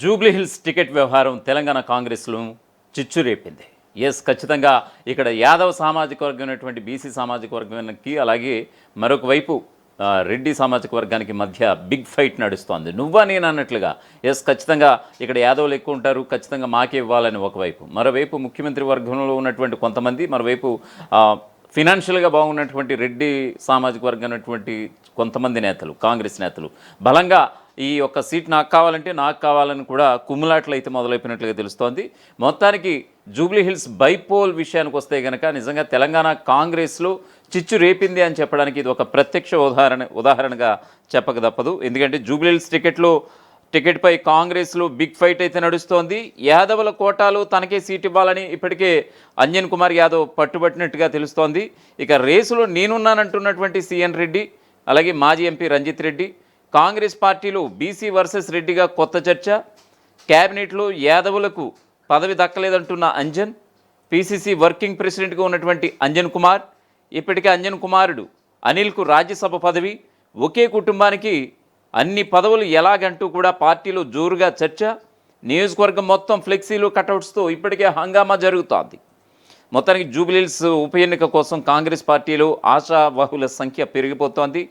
Jubilee Hills ticket వ్యవహారం తెలంగాణ కాంగ్రెస్లో చిచ్చు రేపింది. ఖచ్చితంగా ఇక్కడ యాదవ సామాజిక వర్గం అయినటువంటి బీసీ సామాజిక వర్గానికి, అలాగే మరొక వైపు రెడ్డి సామాజిక వర్గానికి మధ్య బిగ్ ఫైట్ నడుస్తోంది. నువ్వా నేను అన్నట్లుగా. ఖచ్చితంగా ఇక్కడ యాదవులు ఎక్కువ ఉంటారు, ఖచ్చితంగా మాకే ఇవ్వాలని ఒకవైపు, మరోవైపు ముఖ్యమంత్రి వర్గంలో ఉన్నటువంటి కొంతమంది, మరోవైపు ఫినాన్షియల్గా బాగున్నటువంటి రెడ్డి సామాజిక వర్గం అనేటువంటి కొంతమంది నేతలు, కాంగ్రెస్ నేతలు బలంగా ఈ యొక్క సీట్ నాకు కావాలని కూడా కుమ్ములాట్లు అయితే మొదలైపోయినట్లుగా తెలుస్తోంది. మొత్తానికి జూబ్లీహిల్స్ బైపోల్ విషయానికి వస్తే కనుక నిజంగా తెలంగాణ కాంగ్రెస్లో చిచ్చు రేపింది అని చెప్పడానికి ఇది ఒక ప్రత్యక్ష ఉదాహరణగా చెప్పక తప్పదు. ఎందుకంటే జూబ్లీహిల్స్ టికెట్పై కాంగ్రెస్లో బిగ్ ఫైట్ అయితే నడుస్తోంది. యాదవుల కోటాలు తనకే సీట్ ఇవ్వాలని ఇప్పటికే అంజన్ కుమార్ యాదవ్ పట్టుబట్టినట్టుగా తెలుస్తోంది. ఇక రేసులో నేనున్నానంటున్నటువంటి సిఎన్ రెడ్డి, అలాగే మాజీ ఎంపీ రంజిత్ రెడ్డి, కాంగ్రెస్ పార్టీలో బీసీ వర్సెస్ రెడ్డిగా కొత్త చర్చ, క్యాబినెట్లో యాదవులకు పదవి దక్కలేదంటున్న అంజన్, పీసీసీ వర్కింగ్ ప్రెసిడెంట్గా ఉన్నటువంటి అంజన్ కుమార్, ఇప్పటికే అంజన్ కుమారుడు అనిల్కు రాజ్యసభ పదవి, ఒకే కుటుంబానికి అన్ని పదవులు ఎలాగంటూ కూడా పార్టీలో జోరుగా చర్చ, నియోజకవర్గం మొత్తం ఫ్లెక్సీలు కటౌట్స్తో ఇప్పటికే హంగామా జరుగుతోంది. మొత్తానికి జూబ్లీహిల్స్ ఉప ఎన్నిక కోసం కాంగ్రెస్ పార్టీలో ఆశావహుల సంఖ్య పెరిగిపోతోంది.